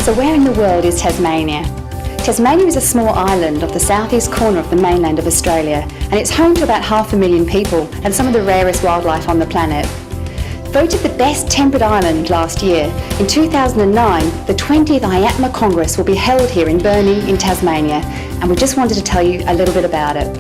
So where in the world is Tasmania? Tasmania is a small island off the southeast corner of the mainland of Australia, and it's home to about 500,000 people and some of the rarest wildlife on the planet. Voted the best temperate island last year, in 2009, the 20th IATMA Congress will be held here in Burnie in Tasmania, and we just wanted to tell you a little bit about it.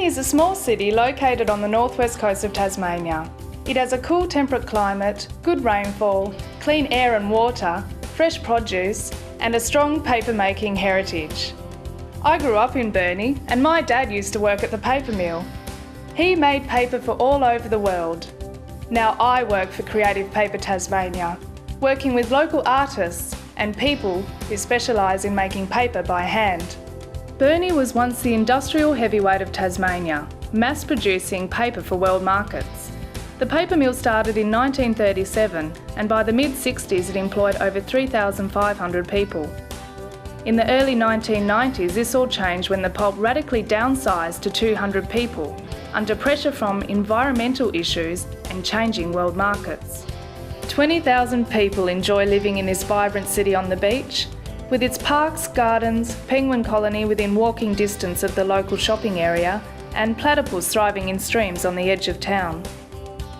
Burnie is a small city located on the northwest coast of Tasmania. It has a cool temperate climate, good rainfall, clean air and water, fresh produce, and a strong paper-making heritage. I grew up in Burnie and my dad used to work at the paper mill. He made paper for all over the world. Now I work for Creative Paper Tasmania, working with local artists and people who specialise in making paper by hand. Burnie was once the industrial heavyweight of Tasmania, mass-producing paper for world markets. The paper mill started in 1937 and by the mid-60s it employed over 3,500 people. In the early 1990s this all changed when the pulp radically downsized to 200 people, under pressure from environmental issues and changing world markets. 20,000 people enjoy living in this vibrant city on the beach, with its parks, gardens, penguin colony within walking distance of the local shopping area, and platypus thriving in streams on the edge of town.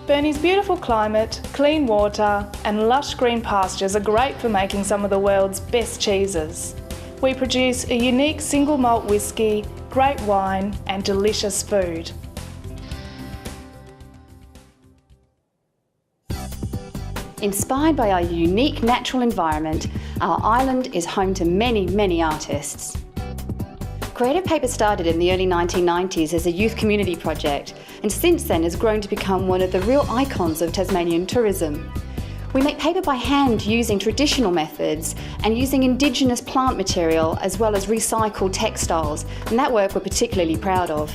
Burnie's beautiful climate, clean water, and lush green pastures are great for making some of the world's best cheeses. We produce a unique single malt whisky, great wine, and delicious food. Inspired by our unique natural environment, our island is home to many, many artists. Creative Paper started in the early 1990s as a youth community project, and since then has grown to become one of the real icons of Tasmanian tourism. We make paper by hand using traditional methods and using Indigenous plant material as well as recycled textiles, and that work we're particularly proud of.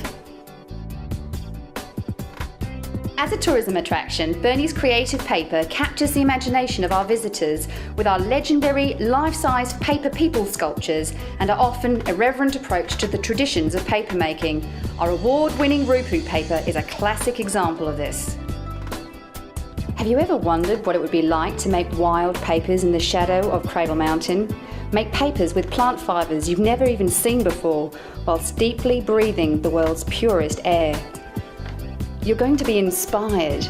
As a tourism attraction, Burnie's Creative Paper captures the imagination of our visitors with our legendary life-sized paper people sculptures and our often irreverent approach to the traditions of papermaking. Our award-winning Rupu paper is a classic example of this. Have you ever wondered what it would be like to make wild papers in the shadow of Cradle Mountain? Make papers with plant fibres you've never even seen before, whilst deeply breathing the world's purest air. You're going to be inspired,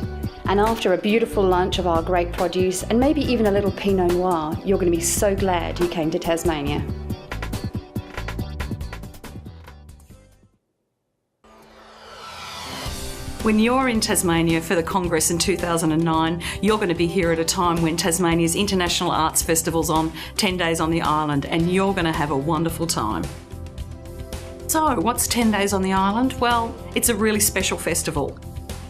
and after a beautiful lunch of our great produce and maybe even a little Pinot Noir, you're going to be so glad you came to Tasmania. When you're in Tasmania for the Congress in 2009, you're going to be here at a time when Tasmania's International Arts Festival's on 10 days on the island, and you're going to have a wonderful time. So, what's 10 Days on the Island? Well, it's a really special festival.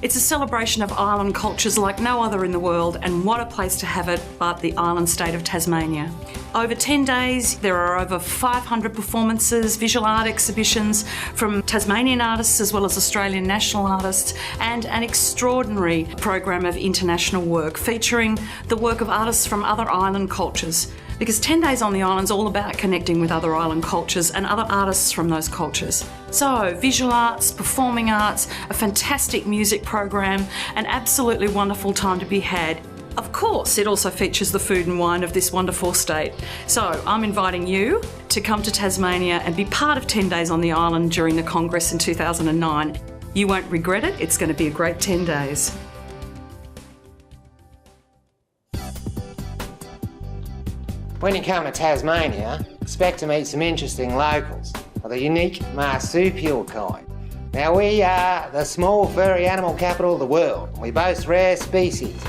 It's a celebration of island cultures like no other in the world, and what a place to have it but the island state of Tasmania. Over 10 days, there are over 500 performances, visual art exhibitions from Tasmanian artists as well as Australian national artists, and an extraordinary program of international work featuring the work of artists from other island cultures. Because 10 Days on the Island's all about connecting with other island cultures and other artists from those cultures. So, visual arts, performing arts, a fantastic music program, an absolutely wonderful time to be had. Of course, it also features the food and wine of this wonderful state. So, I'm inviting you to come to Tasmania and be part of 10 Days on the Island during the Congress in 2009. You won't regret it, it's going to be a great 10 days. When you come to Tasmania, expect to meet some interesting locals of the unique marsupial kind. Now, we are the small furry animal capital of the world. We boast rare species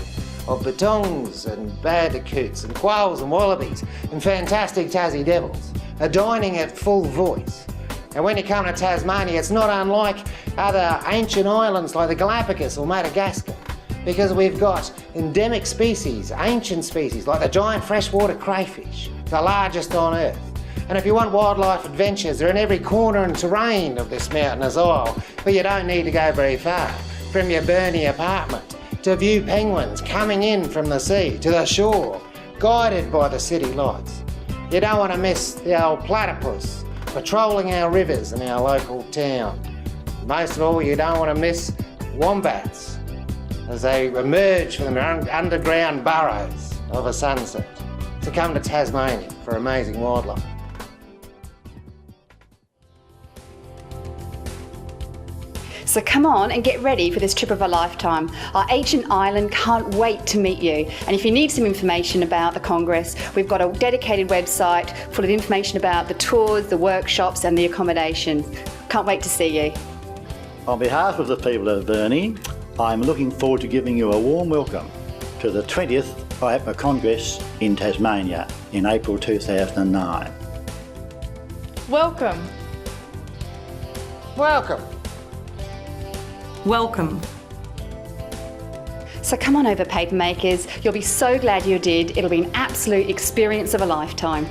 of bitongs and bandicoots and quolls and wallabies and fantastic Tassie devils are dining at full voice. And when you come to Tasmania, it's not unlike other ancient islands like the Galapagos or Madagascar, because we've got endemic species, ancient species, like the giant freshwater crayfish, the largest on Earth. And if you want wildlife adventures, they're in every corner and terrain of this mountainous isle, but you don't need to go very far from your Burnie apartment to view penguins coming in from the sea to the shore, guided by the city lights. You don't want to miss the old platypus patrolling our rivers in our local town. Most of all, you don't want to miss wombats as they emerge from their underground burrows of a sunset. So come to Tasmania for amazing wildlife. So come on and get ready for this trip of a lifetime. Our ancient island can't wait to meet you. And if you need some information about the Congress, we've got a dedicated website full of information about the tours, the workshops and the accommodation. Can't wait to see you. On behalf of the people of Burnie, I'm looking forward to giving you a warm welcome to the 20th IAPMA Congress in Tasmania in April 2009. Welcome. Welcome. Welcome. So come on over, papermakers. You'll be so glad you did. It'll be an absolute experience of a lifetime.